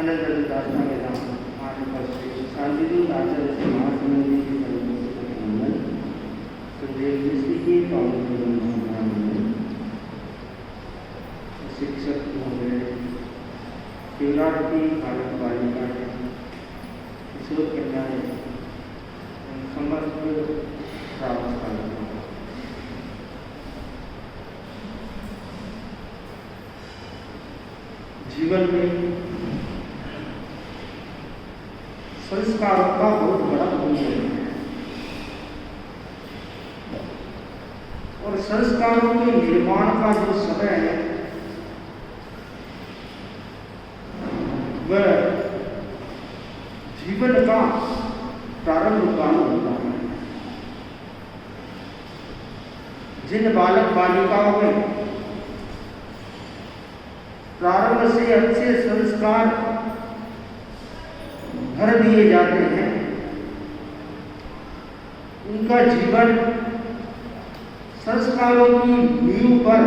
अनंतदासना के नाम आज पर शांतिदूत आचार्य से महासमिति की संबंध सुखदेव मिश्र की पावन शिक्षक महोदय शिवरात्रि बालक बालिका किशोर कन्याएं समस्त प्रावस्था जीवन में संस्कारों का बहुत बड़ा मूल्य है और संस्कारों के निर्माण का जो समय है वह जीवन का प्रारंभ काल होता है। जिन बालक बालिकाओं में प्रारंभ से अच्छे संस्कार भर दिए जाते हैं उनका जीवन संस्कारों की नींव पर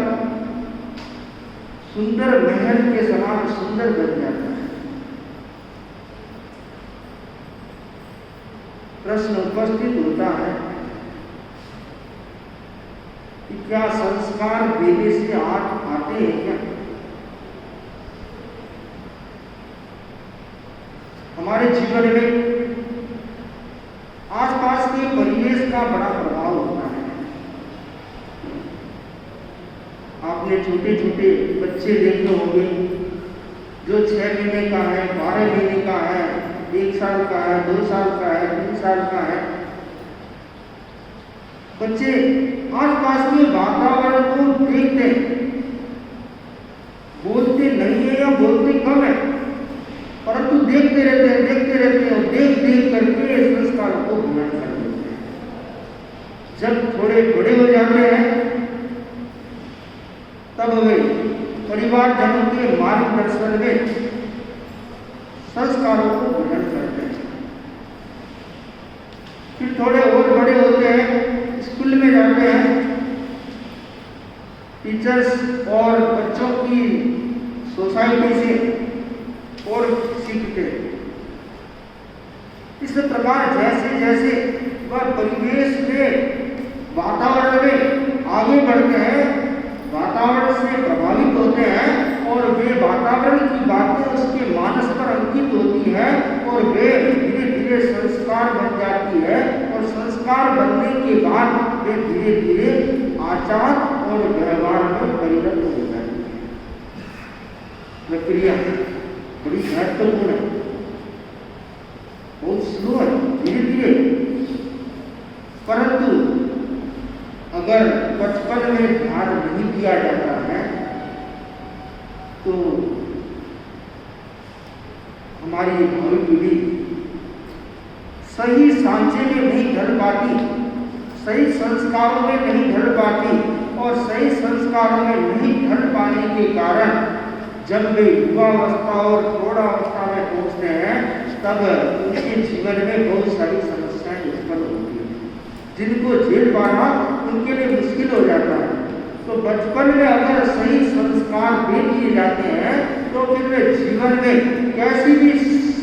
सुंदर महल के समान सुंदर बन जाता है। प्रश्न उपस्थित होता है कि क्या संस्कार देने से आते हैं क्या? हमारे जीवन में आसपास के परिवेश का बड़ा प्रभाव होता है। आपने छोटे छोटे बच्चे देखे होंगे जो 6 महीने का है, 12 महीने का है, 1 साल का है, 2 साल का है, 3 साल का है। बच्चे आसपास के वातावरण को देखते हैं, बोलते नहीं है या बोलते कम है, परंतु देखते रहते हैं और देख करके संस्कारों को ग्रहण कर लेते हैं। जब थोड़े बड़े हो जाते हैं तब वे परिवारजनों के मार्गदर्शन में संस्कारों को ग्रहण करते हैं। फिर थोड़े और बड़े होते हैं, स्कूल में जाते हैं, टीचर्स और बच्चों की सोसाइटी से और सीखते हैं। इस प्रकार जैसे जैसे वह परिवेश में वातावरण में आगे बढ़ते हैं, वातावरण से प्रभावित होते हैं और वे वातावरण की बातें उसके मानस पर अंकित होती है और वे धीरे धीरे संस्कार बन जाती है और संस्कार बनने के बाद वे धीरे धीरे आचार और व्यवहार में परिणत हो जाती है। प्रक्रिया बड़ी महत्वपूर्ण है, बहुत स्लो है, धीरे धीरे। परंतु अगर बचपन में ध्यान नहीं दिया जाता है तो हमारी भावी पीढ़ी सही सांचे में नहीं ढल पाती, सही संस्कारों में नहीं ढल पाती और सही संस्कारों में नहीं ढल पाने के कारण जब वे युवावस्था और प्रौढ़ावस्था में पहुंचते हैं तब उनके जीवन में बहुत सारी समस्याएं उत्पन्न होती हैं जिनको झेल पाना उनके लिए मुश्किल हो जाता है। तो बचपन में अगर सही संस्कार दे दिए जाते हैं तो फिर वे जीवन में कैसी भी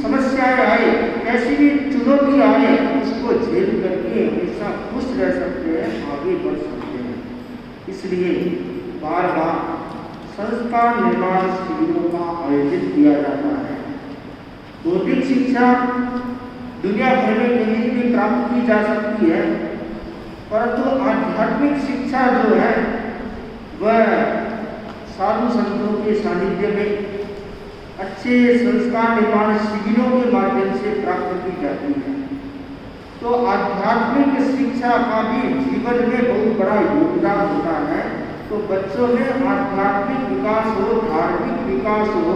समस्याएं आए, कैसी भी चुनौती आए, उसको झेल करके हमेशा खुश रह सकते हैं, आगे बढ़ सकते हैं। इसलिए बार बार संस्कार निर्माण शिविरों का आयोजित किया जाता है। बौद्धिक शिक्षा दुनिया भर में कहीं भी प्राप्त की जा सकती है, परंतु आध्यात्मिक शिक्षा जो है वह साधु संतों के सानिध्य में अच्छे संस्कार निर्माण शिविरों के माध्यम से प्राप्त की जाती है। तो आध्यात्मिक शिक्षा का भी जीवन में बहुत बड़ा योगदान होता है। तो बच्चों में आध्यात्मिक विकास हो, धार्मिक विकास हो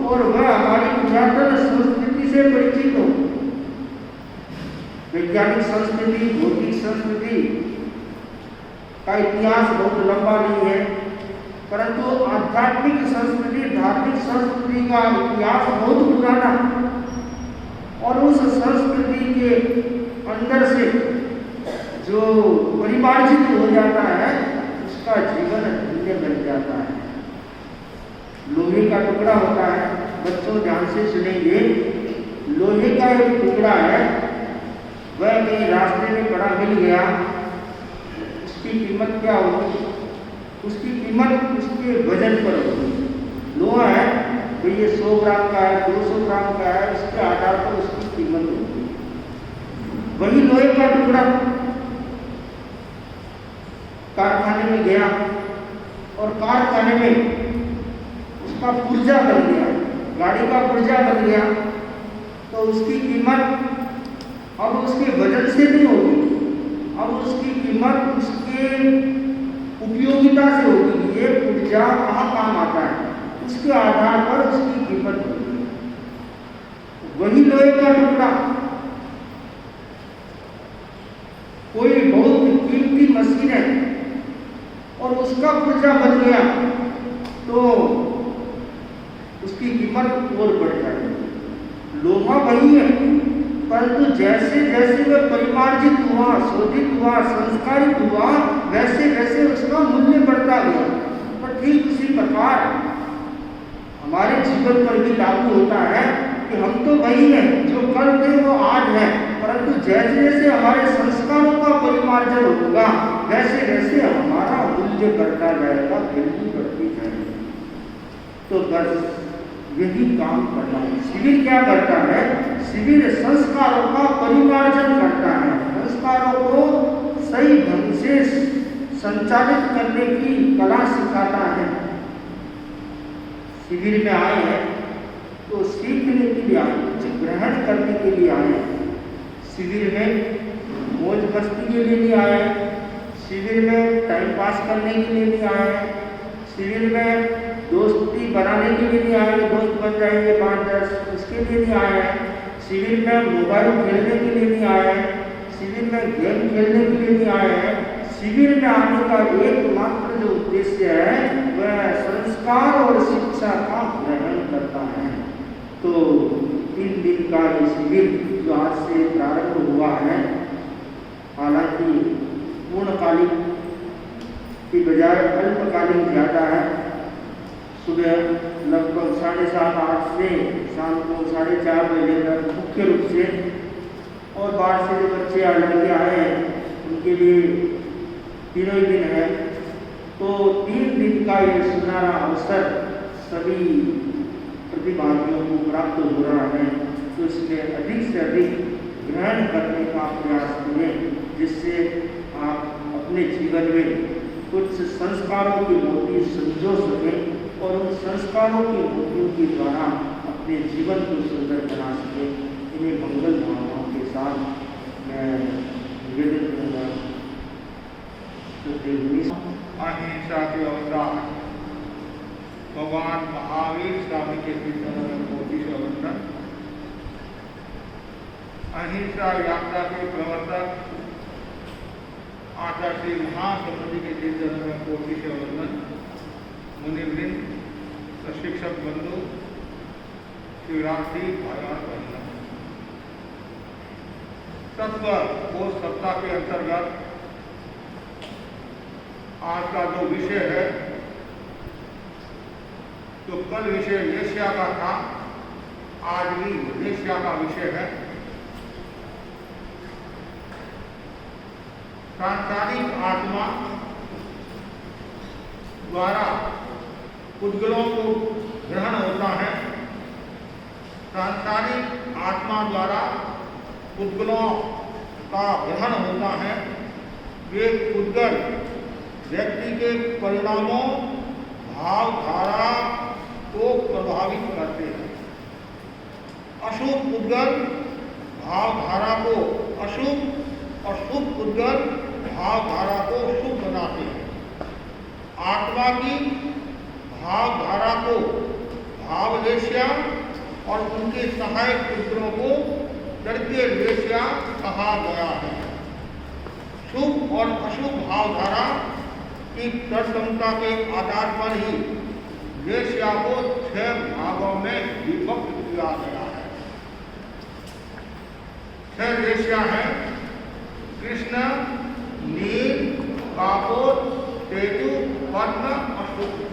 और वह हमारी पुरातन संस्कृति से परिचित हो। वैज्ञानिक संस्कृति, भौतिक संस्कृति का इतिहास बहुत लंबा नहीं है, परंतु आध्यात्मिक संस्कृति, धार्मिक संस्कृति का इतिहास बहुत पुराना और उस संस्कृति के अंदर से जो परिमार्जित हो जाता है उसका जीवन धन्य बन जाता है। लोहे का टुकड़ा होता है, बच्चों ध्यान से सुनेंगे। लोहे का एक टुकड़ा है, वह कहीं रास्ते में पड़ा मिल गया, उसकी कीमत क्या होगी? उसकी कीमत उसके वजन पर होगी। लोहा है तो ये 100 ग्राम का है, 200 ग्राम का है, उसके आधार पर उसकी कीमत होगी। वही लोहे का टुकड़ा कारखाने में गया और कारखाने में उसका पुर्जा बन गया, गाड़ी का पुर्जा बन गया, तो उसकी कीमत अब उसके वजन से नहीं होगी, अब उसकी कीमत उसके उपयोगिता से होगी। ये पुर्जा कहाँ काम आता है, उसके आधार पर उसकी कीमत होगी। वही लोहे का टुकड़ा कोई बहुत कीमती मशीन है और उसका पुर्जा बन गया तो उसकी कीमत और बढ़ जाएगी। लोहा वही है, परंतु जैसे जैसे वह परिमार्जित हुआ, शोधित हुआ, संस्कारित हुआ, वैसे वैसे उसका मूल्य बढ़ता गया। पर ठीक उसी प्रकार हमारे जीवन पर भी लागू होता है कि हम तो वही हैं, जो कल थे वो आज है, परंतु जैसे जैसे हमारे संस्कारों का परिमार्जन होगा, वैसे वैसे हमारा मूल्य बढ़ता जाएगा, वैल्यू बढ़ती जाएगी। तो बस यही काम करना है। शिविर क्या करता है? शिविर संस्कारों का परिमार्जन करता है, संस्कारों को सही ढंग से संचालित करने की कला सिखाता है। शिविर में आए हैं तो सीखने के लिए आए, कुछ ग्रहण करने के लिए आए। शिविर में मौज मस्ती के लिए नहीं आए, शिविर में टाइम पास करने के लिए नहीं आए, शिविर में दोस्ती बनाने के लिए नहीं आए, दोस्त बन जाएंगे 5-10, उसके लिए नहीं आए हैं। शिविर में मोबाइल खेलने के लिए नहीं आए हैं, शिविर में गेम खेलने के लिए नहीं आए हैं। शिविर में आने का एकमात्र जो उद्देश्य है वह संस्कार और शिक्षा का ग्रहण करता है। तो 3 दिन का ये शिविर जो आज से प्रारंभ हुआ है, हालांकि पूर्णकालिक की बजाय अल्पकालिक ज़्यादा है। सुबह लगभग 7:30-8 से शाम को 4:30 बजे तक मुख्य रूप से, और बाहर से जो बच्चे या लड़के आए हैं उनके लिए तीनों ही दिन है। तो 3 दिन का ये सुनहरा अवसर सभी प्रतिभागियों को प्राप्त हो रहा है, तो इसमें अधिक से अधिक ग्रहण करने का प्रयास करें, जिससे आप अपने जीवन में कुछ संस्कारों की मोती संजो सकें और उन संस्कारों की मोतियों के द्वारा अपने जीवन को सुंदर बना सकें। इन्हें मंगल भावनाओं के साथ मैं निवेदन करूँगा। अहिंसा के अवतार भगवान महावीर स्वामी के चरणों में कोटि से वंदन। अहिंसा यात्रा के प्रवर्तक आचार्य श्री महासमुद्र के चरणों में कोटि से वंदन। मुनिवृंद, शिक्षक बंधु, शिवरात्रि भाई और बहनों, तत्व पोष सप्ताह के अंतर्गत आज का जो विषय है, तो कल विषय वेश्या का था, आज भी वेश्या का विषय है। सांसारिक आत्मा द्वारा पुद्गलों को ग्रहण होता है, सांसारिक आत्मा द्वारा पुद्गलों का ग्रहण होता है। वे पुद्गल व्यक्ति के परिणामों, भावधारा को प्रभावित करते हैं। अशुभ पुद्गल भावधारा को अशुभ और शुभ पुद्गल भावधारा को शुभ बनाते हैं। आत्मा की भावधारा को भाववेश्या और उनके सहायक पुत्रों को द्रव्य वेश्या कहा गया है। शुभ और अशुभ भावधारा की तत्समता के आधार पर ही वेश्या को 6 भागों में विभक्त किया गया है। 6 वेश्या हैं: कृष्ण, नील, कापोर, केतु, पद्म और शुक्र।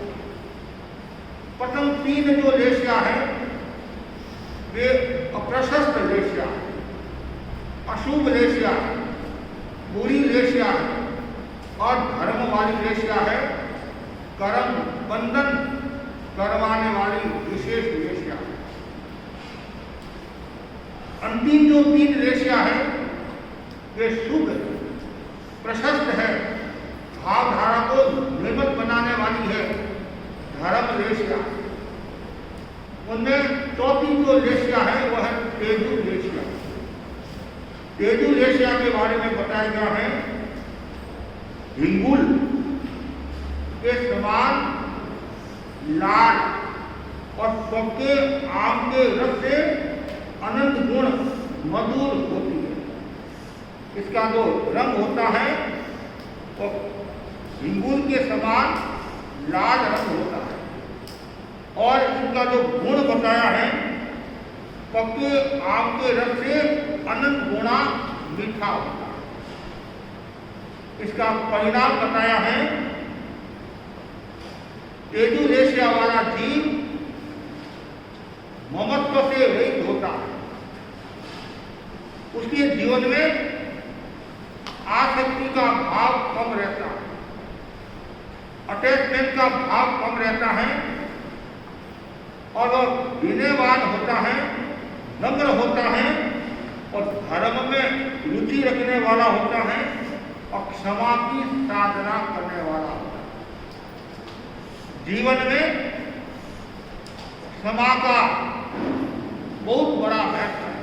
प्रथम 3 जो वेश्या है अंतिम जो 3 रेशिया है वे शुभ प्रशस्त है, भावधारा को निर्मल बनाने वाली है, धर्म रेशिया। उनमें चौथी जो रेशिया है वह है तेजु रेशिया। तेजु रेशिया के बारे में बताया गया है, हिंगुल के समान लाल और पक्के आम के रस से अनंत गुण मधुर होती है। इसका जो रंग होता है वो हिंगुल के समान लाल रंग होता है और इनका जो गुण बताया है, पक्के आम के रस से अनंत गुणा मीठा होता है। इसका परिणाम बताया है, तेजु रेशिया वाला जीव ममत्व से रहित होता है। उसके जीवन में आसक्ति का भाव कम रहता है, अटैचमेंट का भाव कम रहता है और वह विनयवान होता है, नम्र होता है और धर्म में रुचि रखने वाला होता है और क्षमा की साधना करने वाला होता है। जीवन में क्षमा का बहुत बड़ा महत्व है,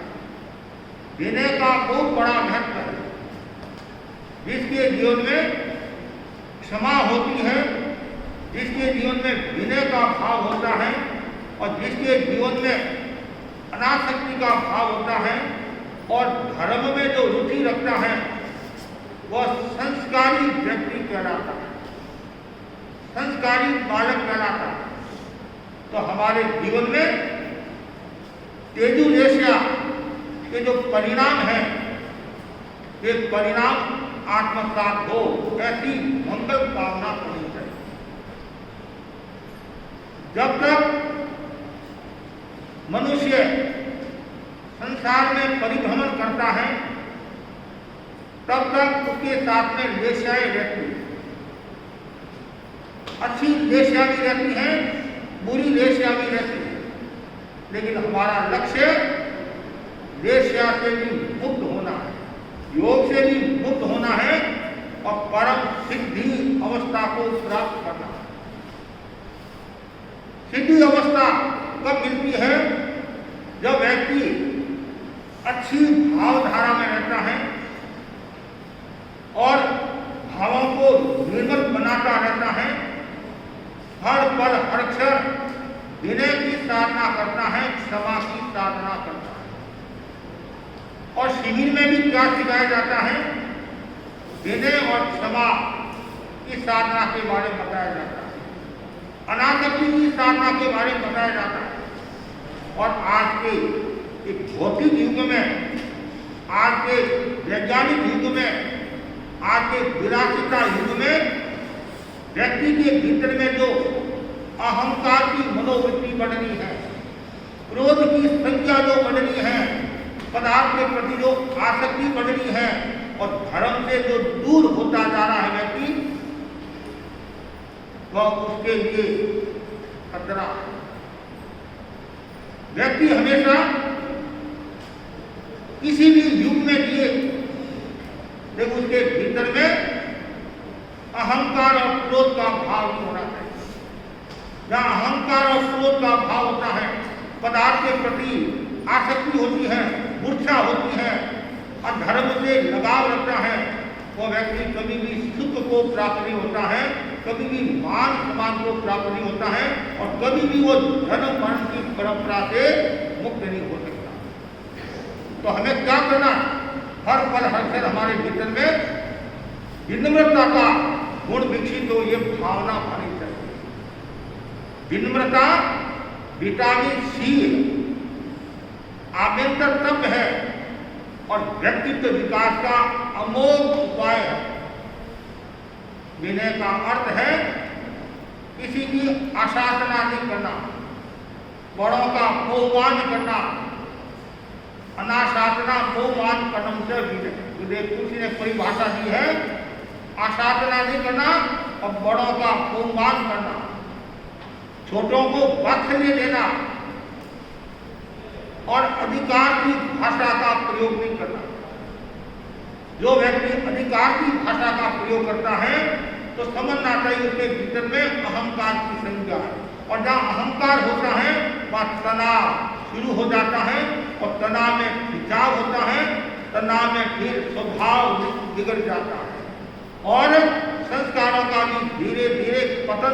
विनय का बहुत बड़ा महत्व है। जिसके जीवन में क्षमा होती है, जिसके जीवन में विनय का भाव होता है और जिसके जीवन में अनासक्ति का भाव होता है और धर्म में जो रुचि रखता है, वह संस्कारी व्यक्ति कहलाता है, संस्कारी बालक कहलाता है। तो हमारे जीवन में तेजु रेशिया के जो परिणाम है, ये परिणाम आत्मसात हो, ऐसी मंगल कामना करनी चाहिए। जब तक मनुष्य संसार में परिभ्रमण करता है, तब तक उसके साथ में वेश्याएं रहती हैं। अच्छी वेश्या भी रहती हैं, बुरी वेश्या भी रहती है, लेकिन हमारा लक्ष्य वेश्या से भी मुक्त होना है, योग से भी मुक्त होना है और परम सिद्धि अवस्था को प्राप्त करना है। सिद्धि अवस्था कब मिलती है? जब व्यक्ति अच्छी भावधारा में रहता है और भावों को निर्मल बनाता रहता है, हर पल हर क्षण विनय की साधना करता है, क्षमा की साधना करता है। और शिविर में भी क्या सिखाया जाता है? विनय और क्षमा की साधना के बारे में बताया जाता है, अनासक्ति की साधना के बारे में बताया जाता है। और आज के एक भौतिक युग में, आज के वैज्ञानिक युग में, आज के विलासिता युग में व्यक्ति के भीतर में जो अहंकार की मनोवृत्ति बढ़ रही है, क्रोध की संख्या जो बढ़ रही है, पदार्थ के प्रति जो आसक्ति बढ़ रही है और धर्म से जो दूर होता जा रहा है व्यक्ति, वह उसके लिए खतरा है। व्यक्ति हमेशा किसी भी युग में लिए जब उसके भीतर में अहंकार और क्रोध का भाव नहीं होना चाहिए। जहाँ अहंकार और क्रोध का भाव होता है, पदार्थ के प्रति आसक्ति होती है, मूर्छा होती है और धर्म से लगाव रखता है, वो व्यक्ति कभी भी सुख को प्राप्त नहीं होता है, कभी भी मान सम्मान को प्राप्त नहीं होता है और कभी भी वो धर्म वर्ण की परंपरा से मुक्त नहीं हो सकता। तो हमें क्या करना? हर पल हर क्षण हमारे भीतर में विनम्रता का गुण विकसित हो, ये भावना होनी चाहिए। विनम्रता विटामिन सी आभ्यंतर तत्व है और व्यक्तित्व विकास का अमोघ उपाय है। विनय का अर्थ है किसी की आशासना नहीं करना, बड़ों का बहुमान करना। अनाशासना बहुमान कर्म से विनय, तुलसी ने परिभाषा दी है, आशासना नहीं करना और बड़ों का बहुमान करना, छोटों को वात्सल्य देना, और अधिकार की भाषा का प्रयोग नहीं करना। जो व्यक्ति अधिकार की भाषा का प्रयोग करता है तो समझना चाहिए उसके भीतर में अहंकार की संज्ञा है, और जहाँ अहंकार होता है वहाँ तनाव शुरू हो जाता है, और तनाव में खिंचाव होता है, तनाव में फिर स्वभाव बिगड़ जाता है, और संस्कारों का भी धीरे धीरे पतन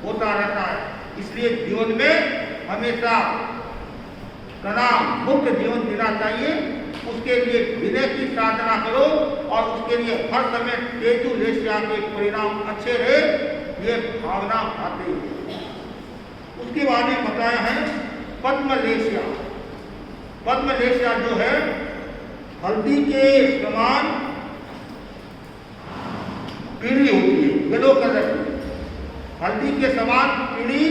होता रहता है। इसलिए जीवन में हमेशा तनाव मुक्त जीवन जीना चाहिए। उसके लिए विनय की साधना करो, और उसके लिए हर समय तेजुलेशिया के परिणाम अच्छे रहे, ये भावना आती है। उसके बाद में बताया है पद्मलेशिया। पद्मलेशिया जो है हल्दी के समान पीली होती है, येलो कलर की, हल्दी के समान पीली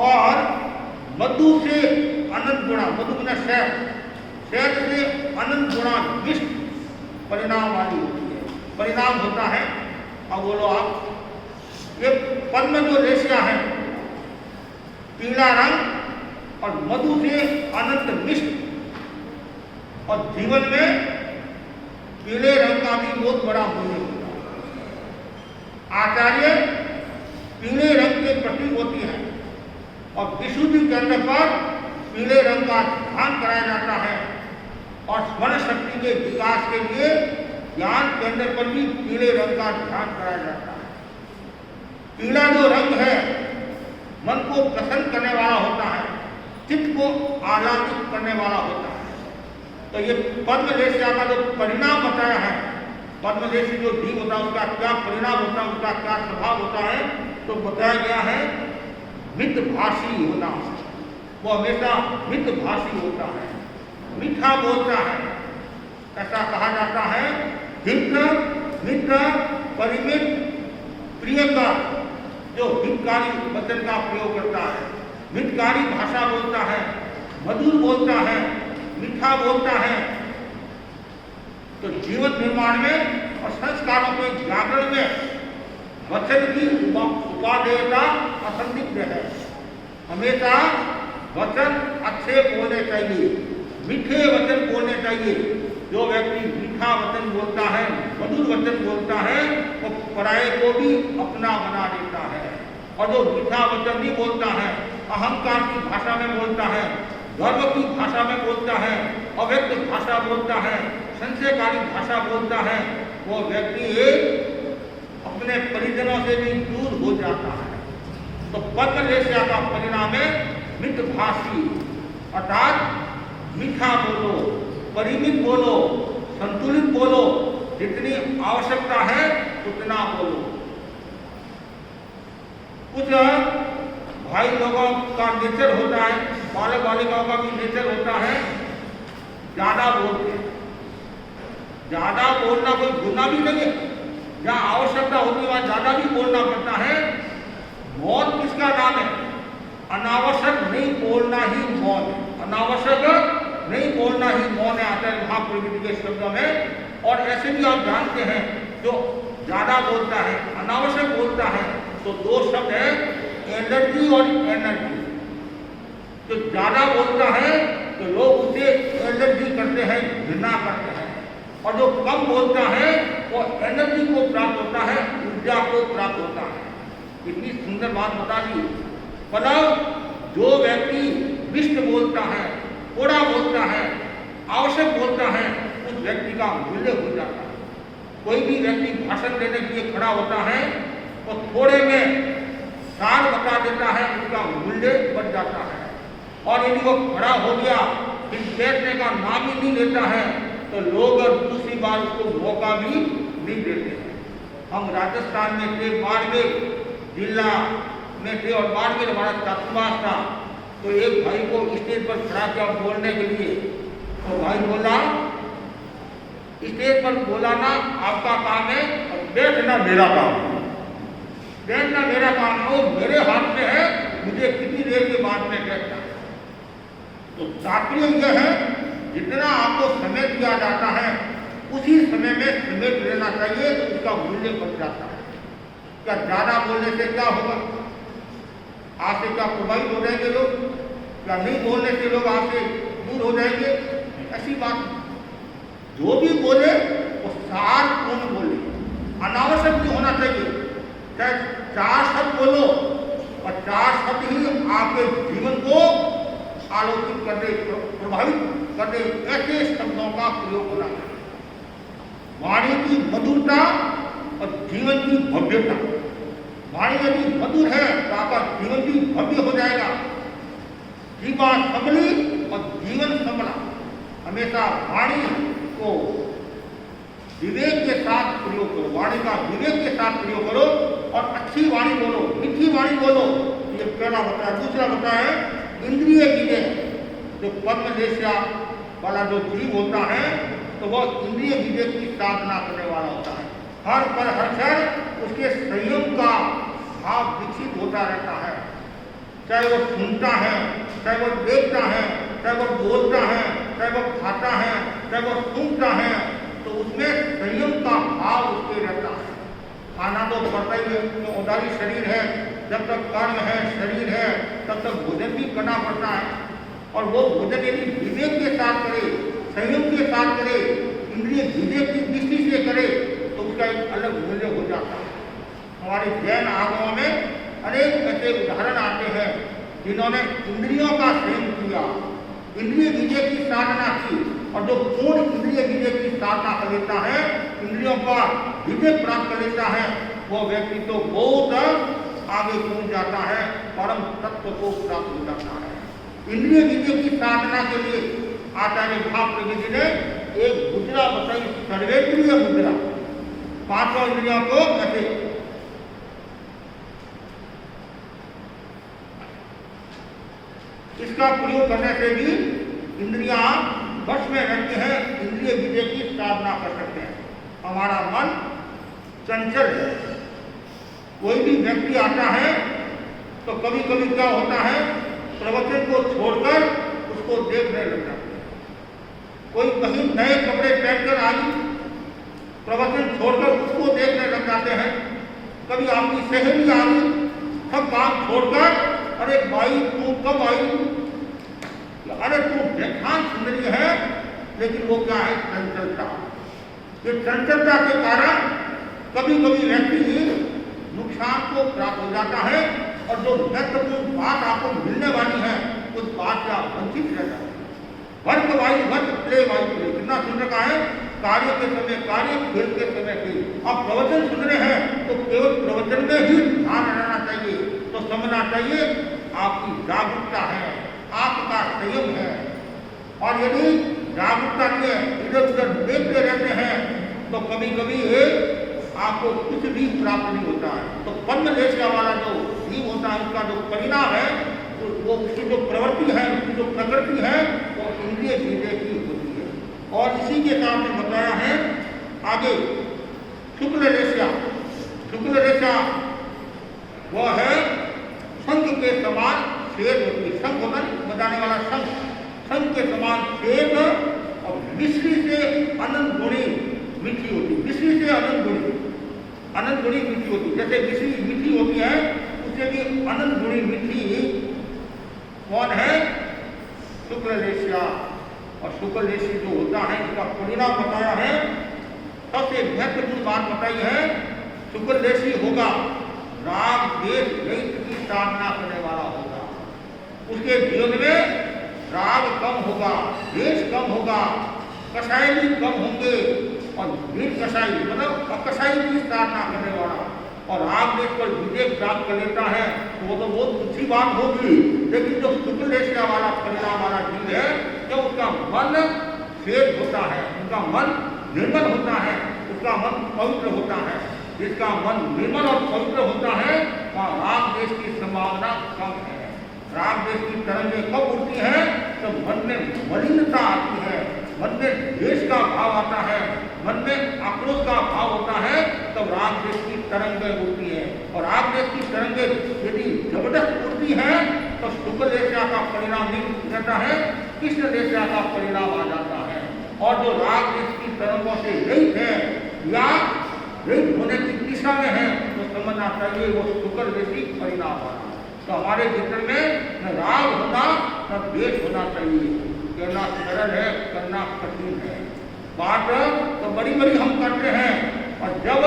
और मधु से अनंत गुणा, मधु गुना शहद, शहद से अनंत गुणा विष्ट परिणाम वाली होती है, परिणाम होता है। अब बोलो आप, ये पद्म जो लेशिया है पीला रंग और मधु से अनंत मिष्ट, और जीवन में पीले रंग का भी बहुत बड़ा मूल्य होता है। आचार्य पीले रंग के प्रतीक होती है, और विशुद्धि केंद्र पर पीले रंग का ध्यान कराया जाता है, और स्मरण शक्ति के विकास के लिए ज्ञान केंद्र पर भी पीले रंग का ध्यान कराया जाता है। पीला जो रंग है मन को प्रसन्न करने वाला होता है, चित्त को आह्लादित करने वाला होता है। तो ये पद्मलेशिया का जो परिणाम बताया है, पद्मलेशी जो जीव होता है उसका क्या परिणाम होता है, उसका क्या स्वभाव होता है, तो बताया गया है मितभाषी होना। वो हमेशा मितभाषी होता है, मीठा बोलता है। ऐसा कहा जाता है हित मित्र परिमित प्रिय का जो हितकारी वचन का प्रयोग करता है, मितकारी भाषा बोलता है, मधुर बोलता है, मीठा बोलता है। तो जीवन निर्माण में और संस्कारों के जागरण में वचन की उपादेयता असंदिग्ध है। हमेशा वचन अच्छे बोलने चाहिए, मीठे वचन बोलने चाहिए। जो व्यक्ति मीठा वचन बोलता है, मधुर वचन बोलता है, वो पराये को भी अपना बना देता है। और जो मीठा वचन नहीं बोलता है, अहंकार की भाषा में बोलता है, गर्व की भाषा में बोलता है, अव्यक्त भाषा बोलता है, संशयकारी भाषा बोलता है, वो व्यक्ति अपने परिजनों से भी दूर हो जाता है। तो पद्मलेशिया का परिणाम है मितभाषी, अर्थात मीठा बोलो, परिमित बोलो, संतुलित बोलो, जितनी आवश्यकता है उतना बोलो। कुछ भाई लोगों का नेचर होता है, बालक बालिकाओं का भी नेचर होता है, ज्यादा बोलते हैं। ज्यादा बोलना कोई गुनाह भी नहीं है, जहाँ आवश्यकता होती है वहाँ ज्यादा भी बोलना पड़ता है। मौत किसका नाम है? अनावश्यक नहीं बोलना ही मौत है, अनावश्यक नहीं बोलना ही मौन है, आता है महाप्रभु के शब्दों में। और ऐसे भी आप जानते हैं जो ज्यादा बोलता है, अनावश्यक बोलता है, तो दो शब्द है एनर्जी और एनर्जी। जो ज्यादा बोलता है तो लोग उसे एनर्जी करते हैं, घृणा करते हैं, और जो कम बोलता है वो एनर्जी को प्राप्त होता है, ऊर्जा को प्राप्त होता है। इतनी सुंदर बात बता दी। मतलब जो व्यक्ति विष्ट बोलता है, थोड़ा बोलता है, आवश्यक बोलता है, उस व्यक्ति का मूल्य हो जाता है। कोई भी व्यक्ति भाषण देने के लिए खड़ा होता है तो थोड़े में सार बता देता है, उसका मूल्य बढ़ जाता है। और यदि वो खड़ा हो गया फिर बैठने का नाम ही नहीं लेता है तो लोग दूसरी बार उसको मौका भी नहीं देते हैं। हम राजस्थान में थे, बाड़मेर जिला में थे, और बाड़मेर हमारा छात्रावास था। तो एक भाई को स्टेज पर खड़ा किया बोलने के लिए, तो भाई बोला स्टेज पर बोलाना आपका काम है और बैठना मेरा काम है। बैठना मेरा काम है, वो मेरे हाथ में है, मुझे कितनी देर के बाद में बैठना है। तो तात्पर्य यह है जितना आपको समय दिया जाता है उसी समय में समेट लेना चाहिए, तो उसका मूल्य बढ़ जाता है। क्या ज्यादा बोलने से क्या होगा? आपसे क्या प्रभावित हो जाएंगे लोग? क्या नहीं बोलने से लोग आपसे दूर हो जाएंगे, ऐसी बात नहीं। जो भी बोले वो सारपूर्ण बोले, अनावश्यक नहीं होना चाहिए। चाहे 4 शब्द बोलो और 4 शब्द ही आपके जीवन को आलोकित कर दे, प्रभावित कर दे, ऐसे शब्दों का प्रयोग होना चाहिए। वाणी की मधुरता और जीवन की भव्यता। वाणी यदि मधुर है तो आपका जीवन भी भव्य हो जाएगा। जीवा संभली और जीवन संभला। हमेशा वाणी को विवेक के साथ प्रयोग करो, वाणी का विवेक के साथ प्रयोग करो और अच्छी वाणी बोलो, मीठी वाणी बोलो। ये पहला होता है। दूसरा होता है इंद्रिय विजय। जो पद्मलेशा वाला जो जीव होता है तो वह इंद्रिय विजय की साधना करने वाला होता है। हर पर हर क्षण उसके संयम का भाव विकसित होता रहता है। चाहे वो सुनता है, चाहे वो देखता है, चाहे वो बोलता है, चाहे वो खाता है, चाहे वो सूंघता है, तो उसमें संयम का भाव उसके रहता है। खाना तो पड़ता ही है, तो उदारी शरीर है, जब तक कर्म है, शरीर है, तब तक भोजन भी करना पड़ता है। और वो भोजन यदि विवेक के साथ करे, संयम के साथ करे, इंद्रिय विवेक की दृष्टि से करे, तो उसका एक अलग मूल्य हो जाता है। हमारे जैन आगमों में अनेक ऐसे उदाहरण आते हैं जिन्होंने इंद्रियों का संयम किया, इंद्रिय विजय की साधना की, और जो पूर्ण इंद्रिय विजय की साधना कर लेता है, इंद्रियों का विजय प्राप्त कर लेता है, वो व्यक्ति तो बहुत आगे पहुंच जाता है, परम तत्व को प्राप्त हो जाता है। इंद्रिय विजय की साधना के लिए आचार्य महाप्रभु जी ने एक मुद्रा बताई, सर्वेंद्रिय मुद्रा। 5 इंद्रियों को ऐसे इसका प्रयोग करने से भी इंद्रियां वश में रहती हैं, इंद्रिय विजय की साधना कर सकते हैं। हमारा मन चंचल है। कोई भी व्यक्ति आता है तो कभी कभी क्या होता है, प्रवचन को छोड़कर उसको देखने लग जाते हैं। कोई कहीं नए कपड़े पहनकर आई, प्रवचन छोड़कर उसको देखने लग जाते हैं। कभी आपकी सहेली आई, सब काम छोड़कर, अरे भाई तू कब आई, अरे तू देखान सुंदरी है, लेकिन वो क्या है, चंचलता। ये चंचलता के कारण कभी कभी व्यक्ति नुकसान को प्राप्त हो जाता है, और जो महत्वपूर्ण बात आपको मिलने वाली है उस बात का वंचित रहता है। Work while work, play while play. कितना सुन रखा है, कार्य के समय कार्य, खेल के समय खेल। आप प्रवचन सुन रहे हैं तो केवल प्रवचन में ही ध्यान रहना चाहिए। तो समझना चाहिए आपकी जागरूकता है, आपका संयम है। और यदि जागरूकता नहीं है, इधर उधर देखते रहते हैं, तो कभी कभी आपको कुछ भी प्राप्त नहीं होता है। तो पद्मलेशा वाला जो जीव होता है, उसका जो परिणाम है, तो वो उसकी जो प्रवृत्ति है, उसकी जो प्रकृति है, वो इंद्रिय विजय की होती है। और इसी के साथ में बताया है आगे शुक्लरेशा। शुक्लरेशा वह है शंख के समान श्वेत होती है। शंख होता है बजाने वाला शंख, शंख के समान श्वेत और मिश्री से अनंत गुणी मीठी होती है। मिश्री से अनंत गुणी, अनंत गुणी मीठी होती है। जैसे मिश्री मीठी होती है, उससे भी अनंत गुणी मीठी कौन है, शुक्लरेशा। और शुक्लरेशी जो होता है, इसका परिणाम बताया है। सबसे महत्वपूर्ण बात बताई है, शुक्लरेशी होगा राग द्वेष रहित की साधना करने वाला होगा। उसके जीवन में राग कम होगा, द्वेष कम होगा, कसाई भी कम होंगे, और निर्कसाई मतलब अकसाई की साधना करने वाला। और राग द्वेष पर विजय प्राप्त कर लेता है तो वो तो बहुत अच्छी बात होगी। लेकिन जो शुक्लरेशा वाला परिणाम वाला जीव है, जब उसका मन श्वेत होता है, उनका मन निर्मल होता है, उसका मन पवित्र होता है। जिसका मन निर्मल और पवित्र होता है, वहाँ राग द्वेष की संभावना कम है। राग द्वेष की तरंगें कब उठती हैं, तो मन में मलिनता आती है, मन में द्वेष का भाव आता है, मन में आक्रोश का भाव होता है, तब राग द्वेष की तरंगें उठती है। और राग द्वेष की तरंगें यदि जबरदस्त उठती हैं तो शुक्लरेशा का परिणाम नहीं रहता है, कृष्णरेशा का परिणाम आ जाता है। और जो राग द्वेष की तरंगों से रहित है या रहित होने की दिशा में है, तो समझना चाहिए वो शुक्लरेशी परिणाम आ रहा है। तो हमारे जीवन में न राग होना, निर्देश होना चाहिए। कहना सरल है, करना कठिन है। बात तो बड़ी बड़ी हम करते हैं और जब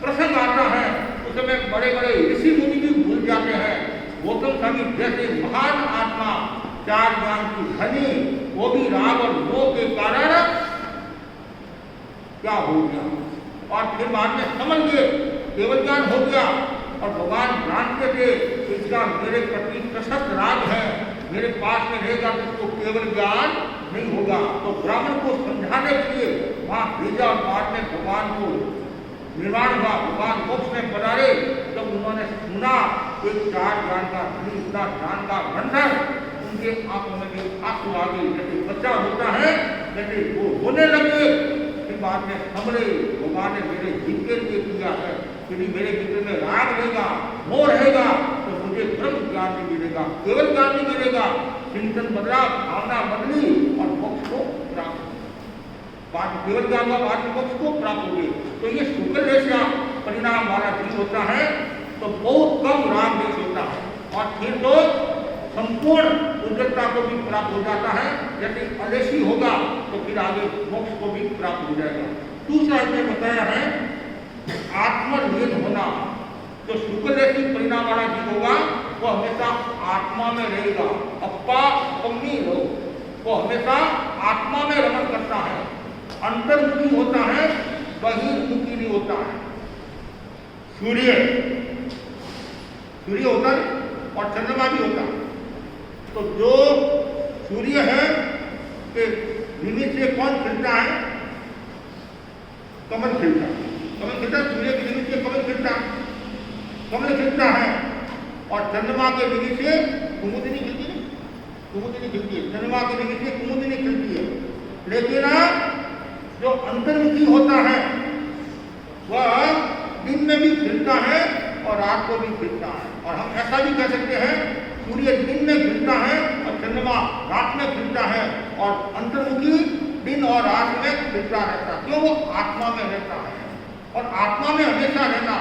प्रसंग आता है उसमें बड़े बड़े ऋषि मुनि भी भूल जाते हैं। गौतम स्वामी जैसे महान आत्मा, चार ज्ञान की धनी, वो भी राग और मोह के कारण क्या हो गया और फिर बाद में समझ गए, केवल ज्ञान हो गया और भगवान जानते थे इसका मेरे प्रति सशक्त राग है, मेरे पास में रहेगा तो उसको केवल ज्ञान नहीं होगा। तो ब्राह्मण को समझाने के लिए वहां भेजा और बाद में भगवान को निर्माण हुआ, भगवान मोक्ष में पधारे। जब उन्होंने सुना एक चार ज्ञान का धनी, इतना ज्ञान का भंडार, उनके आंखों में भी आंसू आ गई। जैसे बच्चा होता है जैसे वो होने लगे। फिर बाद में समझे भगवान ने मेरे जीव के लिए किया है, यदि मेरे जीवन में राग रहेगा, मोह रहेगा तो मुझे ब्रह्म ज्ञान नहीं मिलेगा, केवल ज्ञान नहीं मिलेगा। चिंतन बदला, भावना बदली और मोक्ष को प्राप्त, बाद केवल ज्ञान का बाद मोक्ष को प्राप्त हो गई। तो ये शुक्ल जैसा परिणाम वाला जीव होता है तो बहुत कम राग देश होता है और फिर तो संपूर्ण उज्जवलता को भी प्राप्त हो जाता है। यदि अलेसी होगा तो फिर आगे मोक्ष को भी प्राप्त हो जाएगा। दूसरा इसमें बताया है आत्मलीन होना। जो शुक्ल जैसी परिणाम वाला जीव होगा वो हमेशा आत्मा में रहेगा। अप्पा पम्मी हो, वो हमेशा आत्मा में रमण करता है, अंतर्मुखी होता है, बहिर्मुखी नहीं होता है। सूर्य होता है और चंद्रमा भी होता है। तो जो सूर्य है कि निमित्त से कौन खिलता है? कमल खिलता है। कमल खिलता है, सूर्य के निमित्त से कमल खिलता है, कमल खिलता है। और चंद्रमा के निमित्त से कुमुदिनी खिलती है, कुमुदिनी खिलती है। चंद्रमा के निमित्त से कुमुदिनी खिलती है। लेकिन जो अंतर्मुखी होता है वह दिन में भी खिलता है और रात को भी खिलता है। और हम ऐसा भी कह सकते हैं सूर्य दिन में खिलता है और चंद्रमा रात में खिलता है और अंतर्मुखी दिन और रात में खिलता रहता है। क्यों? वो आत्मा में रहता है और आत्मा में हमेशा रहना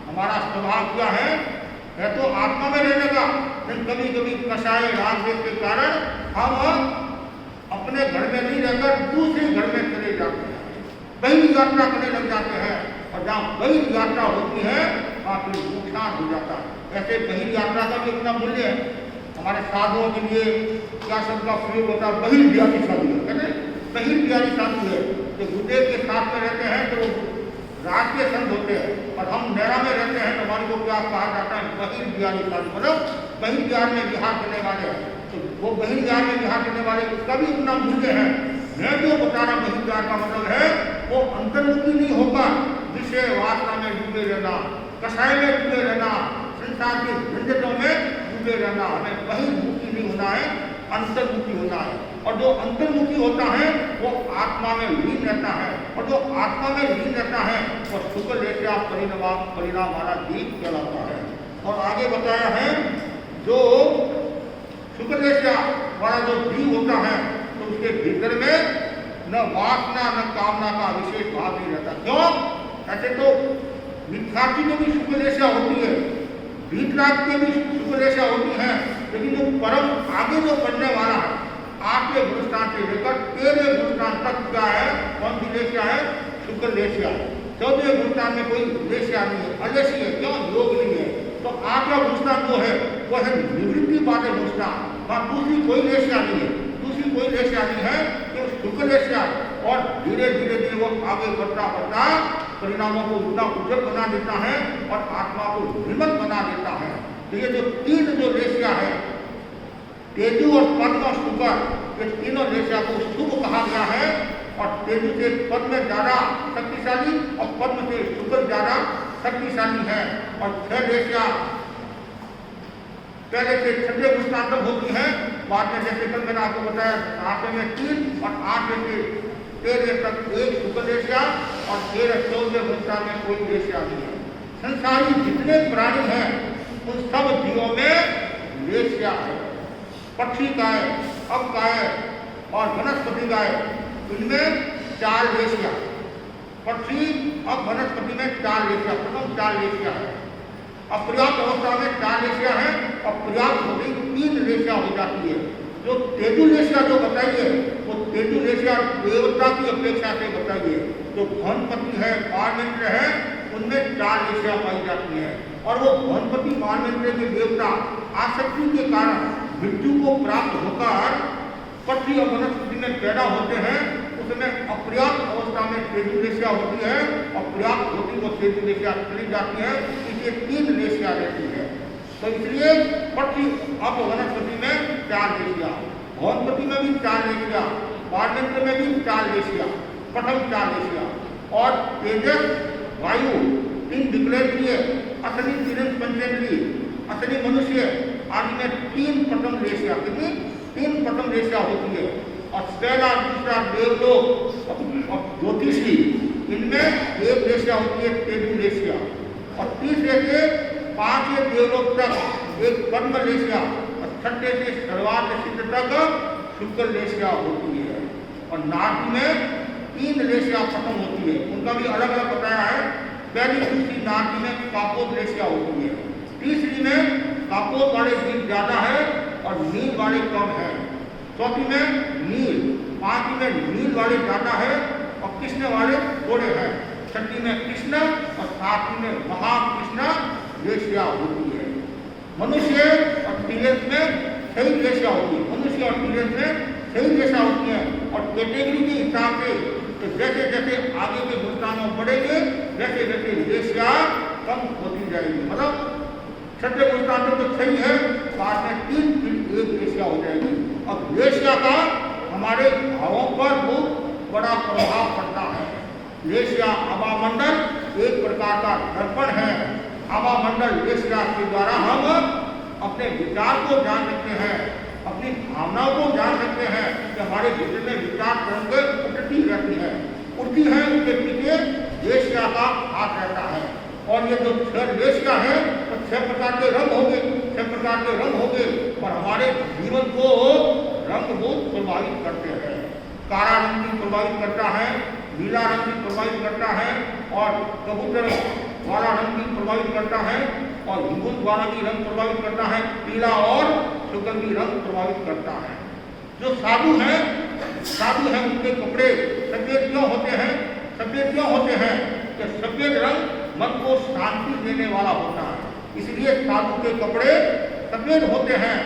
हमारा स्वभाव क्या है तो आत्मा में रहने का। कभी कभी कषाय राग देव के कारण हम अपने घर में नहीं रहकर दूसरे घर में चले जाते हैं, बहिर् यात्रा करने लग जाते हैं और जहाँ बहिर् यात्रा होती है वहाँ फिर नुकसान हो जाता है। ऐसे बहिर् यात्रा का भी इतना मूल्य है। हमारे साधुओं के लिए क्या शब्द का प्रयोग होता है? बहिर्व्यापी साधु है, कहते हैं बहिर्व्यापी साधु है। जो गुरुदेव के साथ में रहते हैं तो राष्ट्रीय संत होते हैं और हम नैरा में रहते हैं तो हमारे को क्या कहा जाता है? बहिर्व्यापी साधु, मतलब बहिर्व्यान में विहार करने वाले हैं। तो वो बहिर्व्यान में विहार करने वाले उसका भी इतना मूल्य है। मैं जो बता रहा बहिर्व्यान का मतलब है वो अंतर्मुखी नहीं होगा, विषय वासना में डूबे रहना, कषाय में डूबे रहना, संसार के झंझटों में डूबे रहना। हमें बहिर्मुखी नहीं होना है, अंतर्मुखी होना है। और जो अंतर्मुखी होता है वो आत्मा में लीन रहता है और जो आत्मा में लीन रहता है वो शुक्ल जैसा परिणाम वाला जीव कहलाता है। और आगे बताया है जो शुक्ल जैसा वाला जो जीव होता है तो उसके भीतर में न वासना न कामना का विशेष भाव नहीं रहता। क्यों? ऐसे तो मिथ्याची में भी शुक्ल जैसा होती है, भीतराग में भी शुक्ल जैसा होती है, लेकिन जो परम आगे जो बढ़ने वाला है 8वें गुणस्थान से लेकर 13वें गुणस्थान तक क्या है? कौन सी लेशिया है? शुक्ल लेशिया। 14वें गुणस्थान में कोई लेशिया नहीं है, अलेसी है। क्यों? योग नहीं है। तो 8वां गुणस्थान जो है वो है निवृत्ति बाधे गुणस्थान। वहाँ दूसरी कोई लेशिया नहीं है, दूसरी कोई लेशिया नहीं है, तो शुक्ल लेशिया। और धीरे धीरे धीरे वो आगे बढ़ता बढ़ता परिणामों को उतना उज्जवल बना देता है और आत्मा को निर्मल बना देता है। तो ये जो तीन जो लेशिया है, तेजु और पद्म और शुक्र, ये तीनों लेशिया को शुभ कहा गया है। और तेजु से पद्म ज्यादा शक्तिशाली और पद्म से शुक्र ज्यादा शक्तिशाली है। और 6 लेशिया पहले से 6वें गुणस्थान तक होती है, बाद में जैसे कल मैंने आपको बताया 8वें में 3 और 8वें से 13वें तक 1 शुक्ल लेशिया और 13-14वें गुणस्थान में कोई लेशिया नहीं है। संसारी जितने प्राणी हैं उन सब जीवों में लेशिया है। पक्षी का है, अब का है और वनस्पति का है, इनमें 4 लेशिया। पक्षी अब वनस्पति में 4 लेशिया, प्रथम 4 लेशिया है। अपर्याप्त अवस्था में 4 लेशिया है और पर्याप्त हो गई तीन रेशिया हो जाती है। जो तेजुलेशिया जो बताइए वो तेजुलेशिया देवता की अपेक्षा से बताइए। जो भवनपति है, पार्मेंट्र है, उनमें 4 रेशिया पाई जाती है। और वो भवनपति पार्मेंट्र के देवता आसक्ति के कारण मृत्यु को प्राप्त होकर पृथ्वी और वनस्पति में पैदा होते हैं। उसमें अपर्याप्त अवस्था में तेजुलेशिया होती है और पर्याप्त होती वो तेजुलेशिया चली जाती है। इसलिए 3 रेशिया रहती है। तो इसलिए पृथ्वी अब वनस्पति में 4 रेशिया, भवनपति में भी 4 रेशिया, पार्मेंट्र में भी 4 रेशिया, प्रथम 4 रेशिया, और तेजस वायु 3 डिक्लेयर किए, असली 3 पंचेंद्रिय, असली मनुष्य आदि में 3 प्रथम रेशिया, कितनी 3 प्रथम रेशिया होती है। और पहला दूसरा देवलोक और ज्योतिषी, इनमें 1 रेशिया होती है तेजुलेशिया। और तीसरे से 5वें देवलोक तक एक कर्म रेशिया और छठे से सर्वार्थ सिद्ध तक शुक्ल रेशिया होती है। और नाभि में 3 रेशिया खत्म होती है, उनका भी अलग अलग बताया है। पहली दूसरी नाभि में कापोद रेशिया होती है, तीसरी में कापोद वाले जीव ज्यादा है और नील वाले कम है, चौथी में नील, पांचवी में नील वाले ज्यादा है और कृष्ण वाले थोड़े हैं, छठी में कृष्ण और सातवीं में महाकृष्ण रेशिया होती है। मनुष्य और टीरेंस में 6 रेशिया होती है, मनुष्य और टीरेंस में 6 रेशिया होती है। और कैटेगरी के हिसाब से तो जैसे जैसे आगे के भूस्तानों बढ़ेंगे वैसे वैसे रेशिया कम होती जाएगी। मतलब छठे भूस्तान तो 6 है, बाद में 3 फिर 1 रेशिया हो जाएगी। अब रेशिया का हमारे भावों पर बहुत बड़ा प्रभाव पड़ता है। रेशिया आभामंडल एक प्रकार का दर्पण है। आभामंडल रेशिया के द्वारा हम अपने विचार को जान सकते हैं, अपनी भावनाओं को जान सकते हैं कि हमारे भीतर में विचार तरंगें उठती रहती है, उठती है, उसके पीछे रेशिया का हाथ रहता है। और ये जो 6 रेशिया है तो 6 प्रकार के रंग होंगे, 6 प्रकार के रंग होंगे और हमारे जीवन को रंग बहुत प्रभावित करते हैं। काला रंग भी प्रभावित करता है, नीला रंग भी प्रभावित करता है और कबूतर वाला रंग भी प्रभावित करता है और हिंगुल वाला भी रंग प्रभावित करता है, पीला और सुगंधी रंग प्रभावित करता है। जो साधु हैं उनके कपड़े सफेद क्यों होते हैं? सफेद क्यों होते हैं? कि सफेद रंग मन को शांति देने वाला होता है, इसलिए साधु के कपड़े सफेद होते हैं।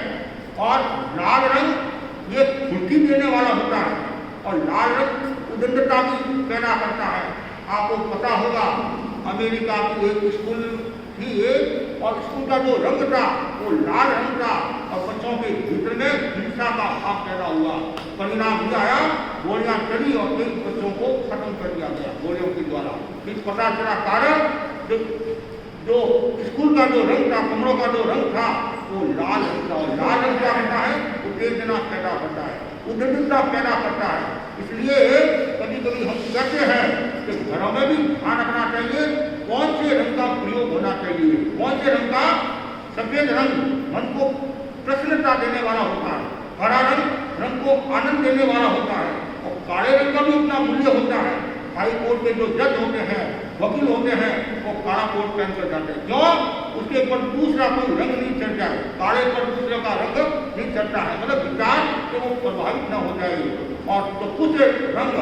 और लाल रंग ये फुर्ती देने वाला होता है और लाल रंग उदंडता भी पैदा करता है। आपको पता होगा अमेरिका की एक स्कूल थी और स्कूल का जो रंग था वो लाल रंग था और बच्चों के भीतर में हिंसा का भाव पैदा हुआ। परिणाम ये आया, गोलियां चली और कई बच्चों को खत्म कर दिया गया गोलियों के द्वारा। फिर पता चला कारण जो स्कूल का जो रंग था, कमरों का जो रंग था वो लाल रंग था। और लाल रंग क्या करता है? उत्तेजना पैदा करता है, उद्दंडता पैदा करता है। इसलिए कभी कभी हम कहते हैं कि घरों में भी ध्यान रखना चाहिए कौन से रंग का प्रयोग होना चाहिए। कौन से रंग का? सफेद रंग मन को प्रसन्नता देने वाला होता है, हरा रंग को आनंद देने वाला होता है और काले रंग का भी अपना मूल्य होता है। हाई कोर्ट के जो जज होते हैं, वकील होते हैं, वो काला कोट पहन कर जाते हैं। क्यों? उसके ऊपर दूसरा कोई रंग नहीं चढ़ जाए, काले पर दूसरे का रंग नहीं चढ़ता है, मतलब विचार से वो प्रभावित न हो जाए। और तो कुछ रंग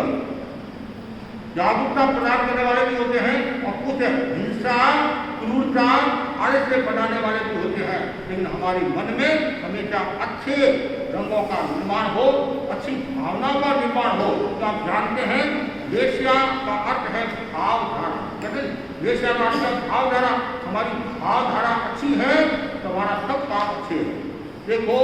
जागरूकता प्रदान करने वाले भी होते हैं और कुछ हिंसा, क्रूरता, आलस से बढ़ाने वाले भी होते हैं। लेकिन हमारे मन में हमेशा अच्छे रंगों का निर्माण हो, अच्छी भावनाओं का निर्माण हो। तो आप जानते हैं वेश्या का अर्थ है भावधारा। कहते वेश्या का अर्थ है भावधारा। हमारी भावधारा अच्छी है तो हमारा सब काम अच्छे है। देखो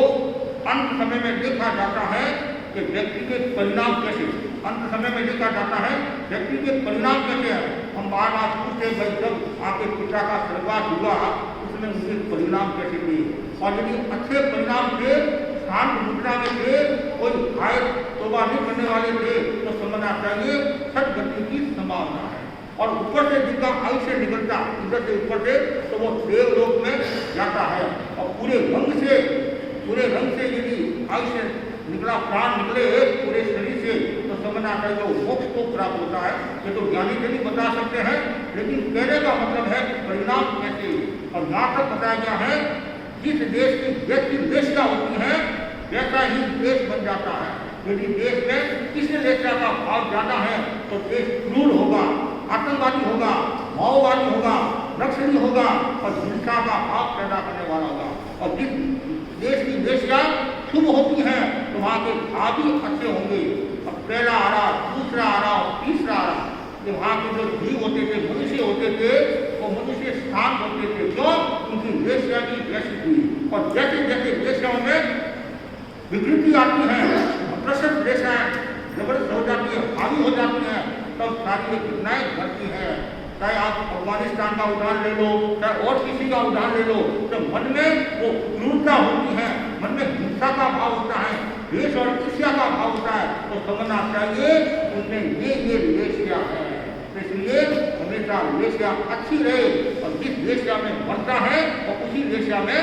अंत समय में देखा जाता है कि व्यक्ति के परिणाम कैसे, अंत समय में देखा जाता है व्यक्ति के परिणाम कैसे है। हम बार बार पूछते भाई जब आपके पिता का स्वर्गवास हुआ उसमें उनके परिणाम कैसे थे, और यदि अच्छे परिणाम थे, शांत मुद्रा में थे, कोई घायल तोबा नहीं करने वाले थे, तो समझना चाहिए सदगति की संभावना है। और ऊपर से जिनका आयुष्य निकलता इधर से ऊपर से तो वो देवलोक में जाता है। और पूरे रंग से यदि आयुष्य निकला, प्राण निकले पूरे शरीर से, तो समझना चाहिए वो मोक्ष को प्राप्त होता है। ये तो ज्ञानी जन ही बता सकते हैं, लेकिन कहने का मतलब है परिणाम कैसे। और यहाँ तक बताया गया है जिस देश की व्यक्ति वेश्या होती है वैसा ही देश बन जाता है। यदि देश में किसी वेश्या का भाव ज्यादा है तो देश क्रूर होगा, आतंकवादी होगा, माओवादी होगा, नक्सली होगा और हिंसा का भाव पैदा करने वाला होगा। और जिस देश की वेश्या शुभ होती है तो वहाँ के भाव भी अच्छे होंगे। अब पहला आ रहा, दूसरा आ रहा और तीसरा आ रहा, कि वहाँ के जो जीव होते थे, मनुष्य होते थे, वो मनुष्य स्थान होते थे, क्यों? उनकी वेश्या की वैसी थी। और जैसे जैसे वेश्याओं में विकृति आती है, प्रसन्न वेश्याएं जबरदस्त हो जाती है, हावी हो जाती है, तब सारी घटनाएं घटती है। चाहे आप अफगानिस्तान का उदाहरण ले लो, चाहे और किसी का उदाहरण ले लो, तो मन में वो क्रूरता होती है, मन में हिंसा का भाव होता है, द्वेष और ईर्ष्या का भाव होता है, तो समझना चाहिए उनमें ये वेश्या है। तो इसलिए हमेशा वेश्या अच्छी रहे और जिस वेश्या में बनता है और उसी वेश्या में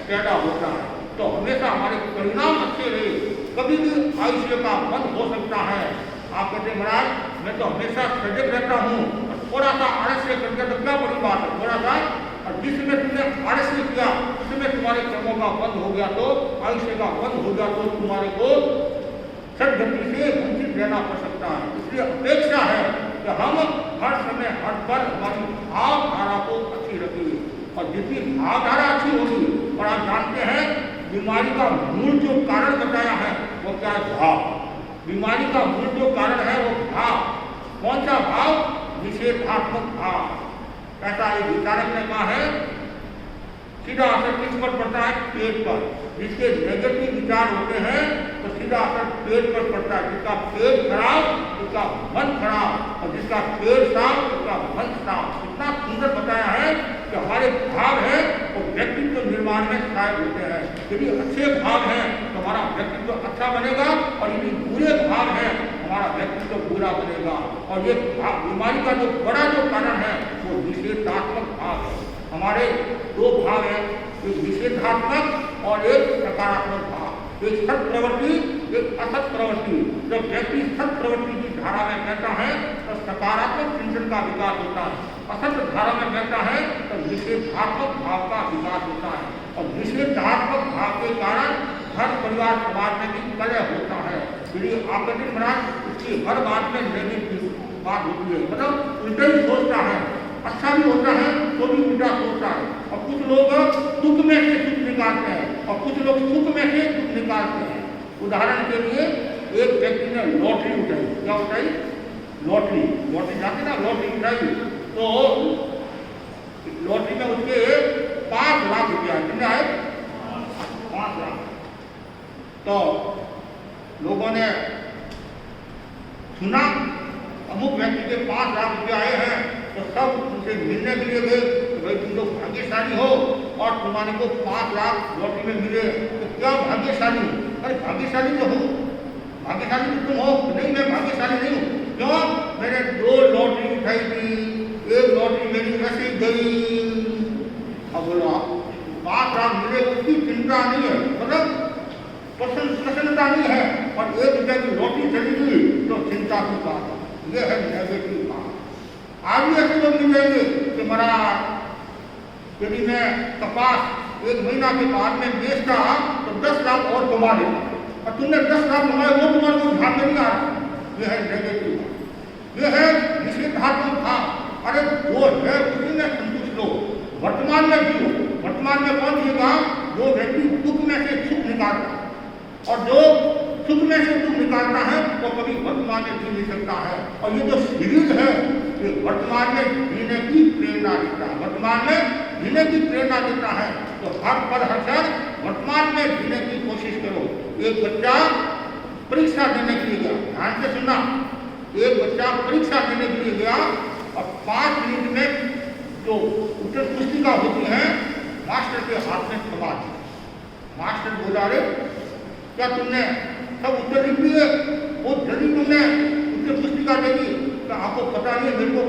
पैदा होता है, तो हमेशा हमारे परिणाम अच्छे रहे। कभी भी आयुष्य का बंद हो सकता है। आप कहते महाराज मैं तो हमेशा सजग रहता हूँ, थोड़ा सा आलस्य करके तो क्या बड़ी बात है, थोड़ा सा, और जिसमें तुमने आलस्य किया उसमें तुम्हारे कर्मों का बंद हो गया, तो आयुष्य का बंद हो गया, तो तुम्हारे को सदगति से वंचित रहना पड़ सकता है। इसलिए अपेक्षा है कि हम हर समय हर पल हमारी भावधारा को अच्छी रखें। और जितनी भावधारा अच्छी होगी, और आप जानते हैं बीमारी का मूल जो कारण बताया है वो क्या है? भाव। बीमारी का मूल जो कारण है वो भाव। कौन सा भाव? निषेधात्मक भाव। ऐसा एक विचारक ने कहा है, सीधा असर किस पर पड़ता है? पेट पर। जिसके नेगेटिव विचार होते हैं तो सीधा असर पेट पर पड़ता है। जिसका पेट खराब उसका मन खराब, और जिसका पेट साफ उसका मन साफ। इतना सुंदर बताया है कि हमारे भाव है वो व्यक्तित्व निर्माण में सहायक होते हैं। यदि अच्छे भाव हैं तो हमारा व्यक्तित्व अच्छा बनेगा, और यदि बुरे भाव हैं हमारा व्यक्तित्व बुरा बनेगा। और ये बीमारी का जो बड़ा जो कारण है वो निषेधात्मक भाव है। हमारे दो भाव हैं, एक निषेधात्मक और एक सकारात्मक भाव। एक सत प्रवृत्ति, एक असत प्रवृत्ति। जब व्यक्ति सत प्रवृत्ति की धारा में बहता है तो सकारात्मक चिंतन का विकास होता है, असत धारा में बहता है तो निषेधात्मक भाव का विकास होता है। और निषेधात्मक भाव के कारण घर परिवार समाज में भी कलह होता है। यदि आकर्षित महाराज उसकी हर बात में नेगेटिव बात होती है, मतलब उल्टा ही सोचता है, अच्छा भी होता है तो भी उल्टा सोचता है। और कुछ लोग दुख में से सुख निकालते हैं और कुछ लोग सुख में से दुख निकालते हैं। उदाहरण के लिए एक व्यक्ति ने लॉटरी उठाई। क्या उठाई? लॉटरी जाते ना, लॉटरी उठाई तो लॉटरी में उसके 5 लाख रुपया कितने आए? 5 लाख। तो लोगों ने सुना अमुक व्यक्ति के 5 लाख रुपया आए हैं, तो सब उनसे मिलने के लिए गए। तो भाई तुम लोग भाग्यशाली हो और तुम्हारे को 5 लाख लॉटरी में मिले, तो क्या भाग्यशाली हो? अरे भाग्यशाली तो हूँ। भाग्यशाली तो तुम हो? नहीं, मैं भाग्यशाली नहीं हूँ। क्यों? मैंने 2 लॉटरी उठाई थी, एक लॉटरी मेरी ऐसी गई। अब बोला 5 लाख मिले उसकी चिंता नहीं है, मतलब प्रसन्नता नहीं है, और 1 रुपया की लॉटरी चली गई तो चिंता की बात है। यह है नेगेटिव बात। आज भी ऐसे लोग मिल जाएंगे कि महाराज यदि मैं कपास 1 महीना के बाद में बेचता तो 10 लाख और कमा लेता, और तुमने 10 लाख कमाए वो तुम्हारे को ध्यान में नहीं आ रहा। यह है नेगेटिव, यह है निषेधात्मक भाव। अरे वो है उसी में संतुष्ट लो, वर्तमान में जियो। वर्तमान में कौन जिएगा? जो व्यक्ति दुख में से सुख निकालता है, और जो सुख में से दुख निकालता है वो कभी वर्तमान में जी नहीं सकता है। और ये जो शरीर है ये वर्तमान में जीने की प्रेरणा देता है, वर्तमान में जीने की प्रेरणा देता है। तो हर पल हर क्षण वर्तमान में जीने की कोशिश करो। एक बच्चा परीक्षा देने के लिए गया, ध्यान से सुनना, एक बच्चा परीक्षा देने के लिए गया और 5 मिनट में जो उत्तर पुस्तिका होती है मास्टर के हाथ में थमा दी। मास्टर बोला, रे क्या तुमने सब उत्तर लिख दिए? वो जल्दी तुमने उत्तर पुस्तिका दे दी? तो आपको पता नहीं, मेरे को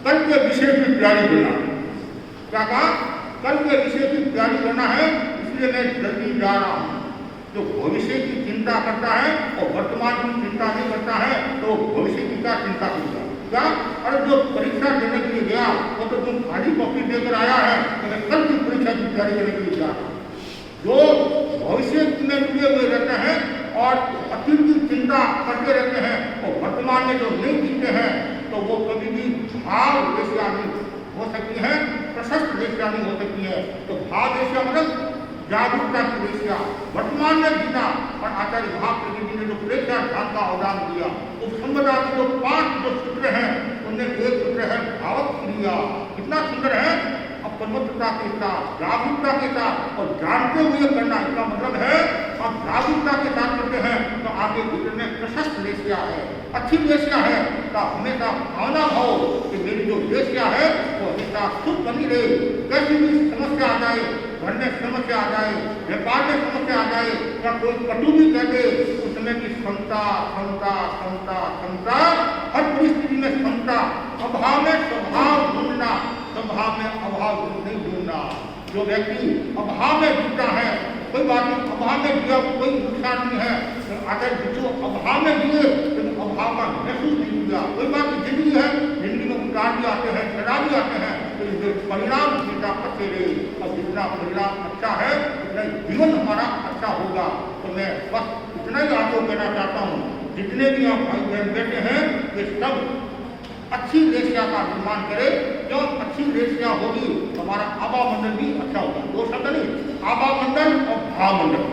कल के विषय की तैयारी करना है। क्या कहा? कल के विषय की तैयारी करना है, इसलिए मैं जल्दी जा रहा हूँ। जो भविष्य की चिंता करता है और वर्तमान की चिंता नहीं करता है तो भविष्य की क्या चिंता करेगा? क्या? अरे जो परीक्षा देने के लिए गया वो तो तुम खाली कॉपी देकर आया है, तो मैं कल की परीक्षा की तैयारी करने के लिए जा रहा हूँ। जो भविष्य में जुड़े हुए रहते हैं और अतीत की चिंता करते रहते हैं और वर्तमान में जो नहीं जीते हैं तो वो कभी भी भाव वेश्या नहीं हो सकती है, प्रशस्त वेश्या नहीं हो सकती है। तो भाव वेश्या मतलब जागरूकता की वेश्या, वर्तमान में जीना। और आचार्य महाप्रभु जी ने जो प्रेक्षा ध्यान का अवदान दिया, उस संपदा के जो 5 जो सूत्र हैं उनमें एक सूत्र है भावक क्रिया। कितना सुंदर है, अपनत्वता के साथ, जागरूकता के साथ और जानते हुए करना। इसका मतलब है आप जागरूकता के साथ करते हैं तो आपके भीतर में प्रशस्त वेश्या है, अच्छी वेश्या है। तो हमेशा भावना भाव कि मेरी जो वेश्या है वो हमेशा खुद बनी रहे। कैसी भी समस्या आ जाए, घर में समस्या आ जाए, व्यापार में समस्या आ जाए या कोई कटु भी कह दे, उसमें की क्षमता क्षमता क्षमता क्षमता, हर परिस्थिति में क्षमता। अभाव में स्वभाव ढूंढना, स्वभाव में अभाव नहीं ढूंढना। जो व्यक्ति अभाव में जीता है, कोई बात नहीं, अभाव में जिया कोई नुकसान नहीं है। अगर जो अभाव में जिए लेकिन अभाव का महसूस नहीं किया, कोई बात नहीं, जिंदगी है, जिंदगी में उतार भी आते हैं, चढ़ाव भी आते हैं, तो परिणाम हमेशा अच्छे रहे। और जितना परिणाम अच्छा है उतना जीवन हमारा अच्छा होगा। तो मैं बस इतना ही आपको कहना चाहता हूँ, जितने भी आप भाई बहन बैठे हैं वे सब अच्छी वेश्या का निर्माण करे। क्यों? अच्छी वेश्या होगी हमारा आभा मंडल भी अच्छा होगा। 2 शब्द नहीं, आभा मंडल और भाव मंडल,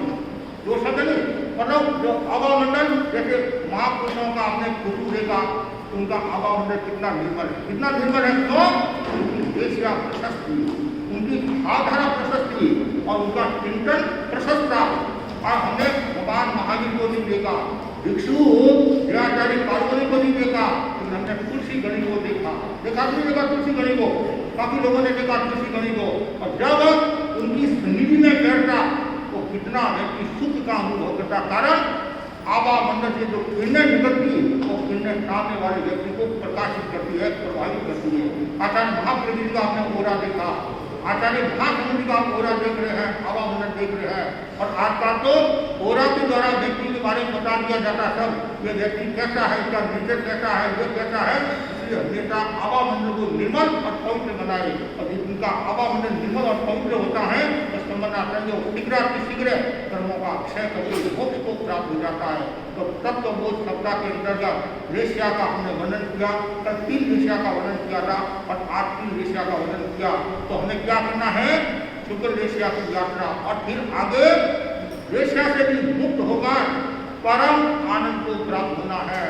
2 शब्द नहीं। मतलब जो आभा मंडल, जैसे महापुरुषों का आपने फोटो देखा, उनका आभा मंडल कितना निर्मल है, कितना निर्मल है। तो उनकी वेश्या प्रशस्त हुई, उनकी भावधारा प्रशस्त हुई और उनका चिंतन प्रशस्त था। और हमने भगवान महावीर को नहीं देखा, भिक्षु आचार्य पार्वती को नहीं देखा, हमने तुलसी गणी को देखा। देखा नहीं देखा तुलसी गणी को? काफी लोगों ने देखा तुलसी गणी को। और जब उनकी सन्निधि में बैठता तो कितना व्यक्ति सुख का अनुभव करता। कारण आभा मंडल से जो किरणें निकलती वो किरणें सामने वाले व्यक्ति को प्रकाशित करती है, प्रभावित करती है। आचार्य महाप्रभु जी का आपने ओरा देखा, आचार्य महासमुद्र का ओरा देख रहे हैं, आभा मंडल देख रहे हैं। और आजकल तो ओरा के द्वारा व्यक्ति के बारे में बता दिया जाता सब, ये व्यक्ति कैसा है, इसका नेचर कैसा है, ये कैसा है। इसलिए हमेशा आभा मंडल को निर्मल और पवित्र बनाए। और जिनका आभा मंडल निर्मल और पवित्र होता है तो समझना चाहिए शीघ्र शीघ्र कर्मों का क्षय करके मोक्ष को प्राप्त हो जाता है। तो तब तो बोध सप्ताह के अंतर्गत वेश्या का हमने वर्णन किया, कल 3 वेश्या का वर्णन किया था और आज 3 वेश्या का वर्णन किया। तो हमें क्या करना है? शुक्र वेश्या की यात्रा और फिर आगे वेश्या से भी मुक्त होकर परम आनंद को प्राप्त होना है।